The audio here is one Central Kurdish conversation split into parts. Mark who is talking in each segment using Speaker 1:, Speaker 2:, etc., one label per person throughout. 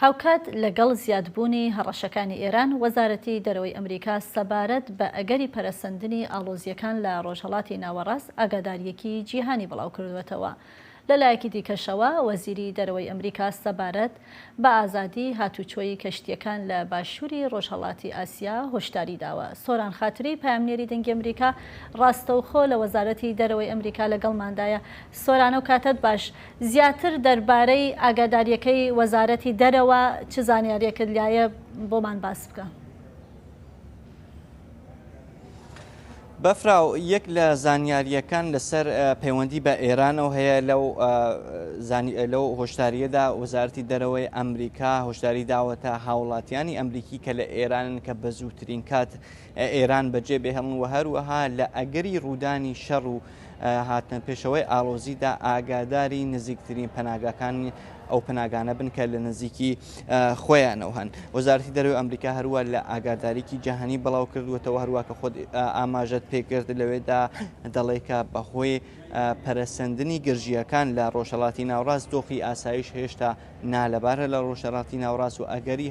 Speaker 1: هاوکات لەگەڵ زیادبوونی هەڕەشەکانی ئێران وەزارەتی دەرەوەی ئەمریکا سەبارەت بە ئەگەری پەرەسەندنی ئاڵۆزیەکان لە ڕۆژهەڵاتی ناوەڕاست ئاگاداریەکی جیهانی بڵاو کردوێتەوە. لەلایەکی دیکەشەوە وەزیری دەرەوەی ئەمریکا سەبارەت بە ئازادی هاتوچۆی کەشتیەکان لە باشووری ڕۆژهەڵاتی ئاسیا هۆشداری داوە. سۆران خاتری پایامنێری دەنگی ئەمریکا ڕاستەوخۆ لە وەزارەتی دەرەوەی ئەمریکا لەگەڵماندایە. سۆرانە و کاتت باش، زیاتر دەربارەی ئاگاداریەکەی وەزارەتی دەرەوە چ زانیاریەکەت لایە بۆمان باس بکە؟
Speaker 2: بەفراو یەک لە زانیاریەکان لەسەر پەیوەندی بە ئێرانەوە هەیە لەو هۆشداریەدا وەزارەتی دەرەوەی ئەمریکا هۆشداری داوەتە هاوڵاتیانی ئەمریکی کە لە ئێرانن کە بە زووترین کات ئێران بەجێ بهێڵن و هەروەها لە ئەگەری ڕوودانی شەڕ و هاتنە پێشەوەی ئاڵۆزیدا ئاگاداری نزیکترین پەناگەکانی ئەو پەناگانە بن کە لە نزیکی خۆیانەوە هەن. وەزارەتی دەرەوەی ئەمریکا هەروە لە ئاگاداریکی جیهانی بەڵاو کردوێتەوە، هەروە کە خۆت ئاماژەت پێکرد لەوێدا دەڵێ کە بەهۆی پەرەسەندنی گرژیەکان لە ڕۆژهەڵاتی ناوڕاست دۆخی ئاسایش هێشتا نالەبارە لە ڕۆژهەڵاتی ناوڕاست و ئەگەری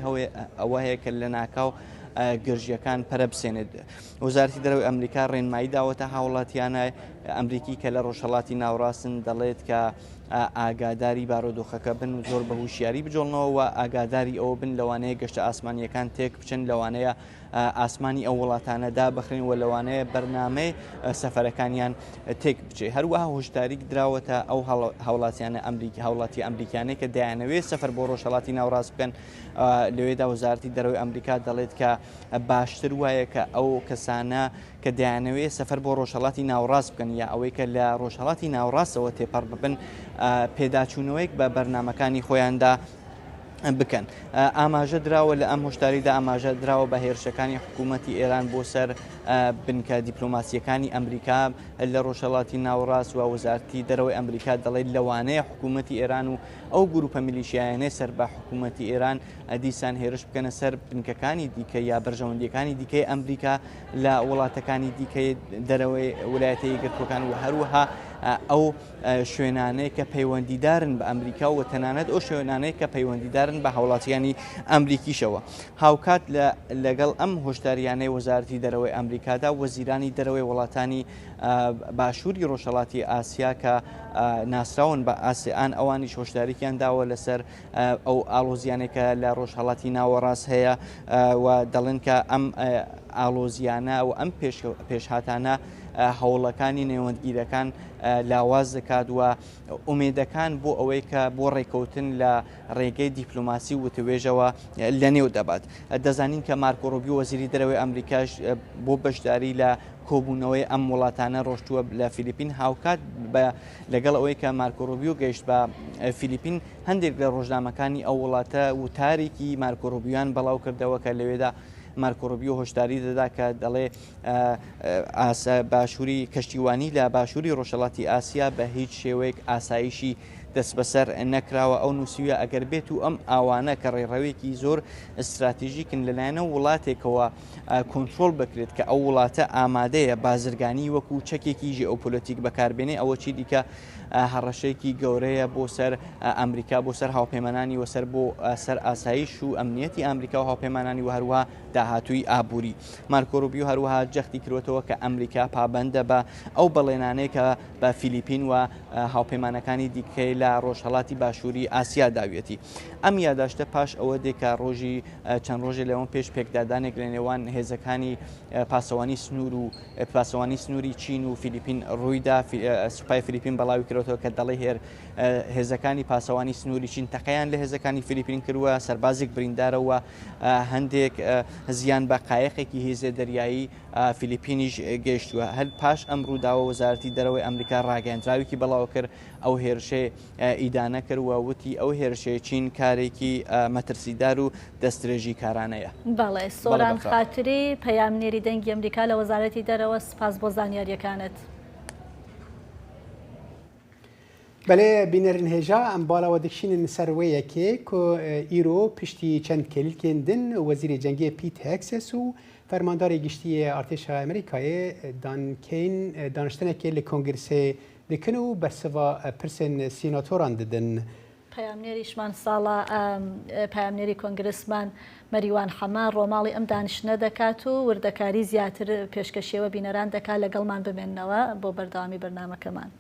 Speaker 2: ئەوە هەیە کە لە ناکاو گرژیەکان پەرە بسێنێت. وەزارەتی دەرەوەی ئەمریکا ڕێنمایی داوەتە هاوڵاتیانە ئەمریکی کە لە ڕۆژهەڵاتی ناوڕاستن دەڵێت کە ئاگاداری بارودۆخەکە بن و زۆر بە هوشیاری بجۆڵنەوە و ئاگاداری ئەوە بن لەوانەیە گەشتە ئاسمانیەکان تێک بچن، لەوانەیە ئاسمانی ئەو وڵاتانە دابخرین و لەوانەیە بەرنامەی سەفەرەکانیان تێک بچێت. هەروەها هۆشداریک دراوەتە ئەو هاوڵاتیانە هاوڵاتی ئەمریکانەی کە دەیانەوێت سەفەر بۆ ڕۆژهەڵاتی ناوڕاست بکەن. لەوێدا وەزارەتی دەرەوەی ئەمریکا دەڵێت کە باشتر وایە کە ئەو کەسانە کە دەیانەوێت سەفەر بۆ ڕۆژهەڵاتی ناوڕاست بکەن یا ئەوەی کە لە ڕۆژهەڵاتی ناوڕاستەوە تێپەڕ ببن پێداچوونەوەیک بە بەرنمەکانی خۆیاندا بکەن. ئاماژە دراوە لە ئەم هۆشداریدا ئاماژە دراوە بە هێرشەکانی حکوومەتی ئێران بۆ سەر بنکە دیپلۆماسیەکانی ئەمریکا لە ڕۆژهەڵاتی ناوەڕاست و وەزارەتی دەرەوەی ئەمریکا دەڵێت لەوانەیە حکوومەتی ئێران و ئەو گروپە میلیشیایانەی سەر بە حکوومەتی ئێران دیسان هێرش بکەنە سەر بنکەکانی دیکە یا بەرژەوەندیەکانی دیکەی ئەمریکا لە وڵاتەکانی دیکەی دەرەوەی ویلایەتە یەکگرتووەکان و هەروەها ئەو شوێنانەی کە پەیوەندیدارن بە ئەمریکا و تەنانەت ئەو شوێنانەی کە پەیوەندیدارن بە هاوڵاتیانی ئەمریکیشەوە. هاوکات لەگەڵ ئەم هۆشداریانەی وەزارەتی دەرەوەی ئەمریکادا وەزیرانی دەرەوەی وڵاتانی باشووری ڕۆژهەڵاتی ئاسیا کە ناسراون بە ئاسیان ئەوانیش هۆشداریکیان داوە لەسەر ئەو ئاڵۆزیانێکە لە ڕۆژهەڵاتی ناوەڕاست هەیە و دەڵێن کە ئەم ئاڵۆزیانە و ئەم پێشهاتانە هەوڵەکانی نێوەندگیرەکان لاواز دەکات و ئومێدەکان بۆ ئەوەی کە بۆ ڕێکەوتن لە ڕێگەی دیپلۆماسی وتوێژەوە لە نێو دەبات. دەزانین کە مارکۆ ڕوبیۆ وەزیری دەرەوەی ئەمریکاش بۆ بەشداری لە کۆبوونەوەی ئەم وڵاتانە ڕۆشتووە لە فیلیپین. هاوکات لەگەڵ ئەوەی کە مارکۆ ڕوبیۆ گەیشت بە فیلیپین هەندێک لە ڕۆژنامەکانی ئەو وڵاتە وتارێکی مارکۆ ڕوبیۆیان بەڵاو کردەوە کە لەوێدا مارکۆ ڕوبیۆ هۆشداری دەدا کە دەڵێ باشووری کەشتیوانی لە باشووری ڕۆژهەڵاتی ئاسیا بە هیچ شێوەیەک ئاسایشی دەست بەسەر نەکراوە. ئەو نووسویە ئەگەر بێت و ئەم ئاوانە کە ڕێڕەوێکی زۆر استراتیژیکن لەلایەنە وڵاتێکەوە کۆنتترۆل بکرێت کە ئەو وڵاتە ئامادەیە بازرگانی وەکو چەکێکی ژئۆپۆلیتیک بەکاربێنێ، ئەوە چی دیکە هەڕەشەیەکی گەورەیە بۆ سەر ئەمریکا، بۆ سەر هاوپەیمانانی وەسەر بۆ سەر ئاسایش و ئەمنیەتی ئەمریکا و هاوپەیمانانی و هەروەها داهاتووی ئابووری. مارکۆ ڕوبیۆ هەروەها جەختی کردوەوە کە ئەمریکا پابەندە بە ئەو بەڵێنانەیە کە بە فیلیپین و هاوپەیمانەکانی دیکەی لە ڕۆژهەڵاتی باشووری ئاسیا داوێتی. ئەم یاداشتە پاش ئەوە دێکە ڕۆژی چەند ڕۆژێ لەوەن پێش پێکدادانێک لە نێوان هێزەکانی پاسەوانی سنوور و پاسەوانی سنووری چین و فیلیپین ڕوویدا. سوپای فیلیپین بەڵاوی کردەوە کە دەڵێ هێزەکانی پاسەوانی سنووری چین تەقەیان لە هێزەکانی فیلیپین کردووە، سەربازێک بریندارەوە، هەندێک زیان بە قایەقێکی هێزە دەریایی فیلیپینیش گەیشتووە. هەر پاش ئەم ڕووداوە وەزارەتی دەرەوەی ئەمریکا ڕاگەیاندراوێکی بەڵاو کرد ئەو هێرشەیە ئیدانە کردووە، وتی ئەو هێرشەیە چین کارێکی مەترسیدار و دەستدرێژی کارانەیە.
Speaker 1: بەڵێ سۆران خاتری پەیامنێری دەنگی ئەمریکا لە وەزارەتی دەرەوە سپاس بۆ زانیاریەکانت.
Speaker 3: بەڵێ بینەرن هێژا ئەم باڵەوە دەکشینن سەروەیەکێ کۆ ئیرۆ پشتی چەند کلیلکێن دن وەزیری جەنگی پیت هێکسس و فەرمانداری گشتی ئارتێشا ئەمریکایە دان کین دانیشتنێکێ لە کۆنگرسێ دکن و بەرسەوا پرسن سیناتۆران ددن.
Speaker 1: پەیامنێریشمان ساڵە پەیامنێری کۆنگرسمان مەریوان حەمان ڕۆماڵی ئەم دانیشتنە دەکات و وردەکاری زیاتر پێشکەشیەوە بینەران دەکات لەگەڵمان بمێننەوە بۆ بەردەوامی بەرنامەکەمان.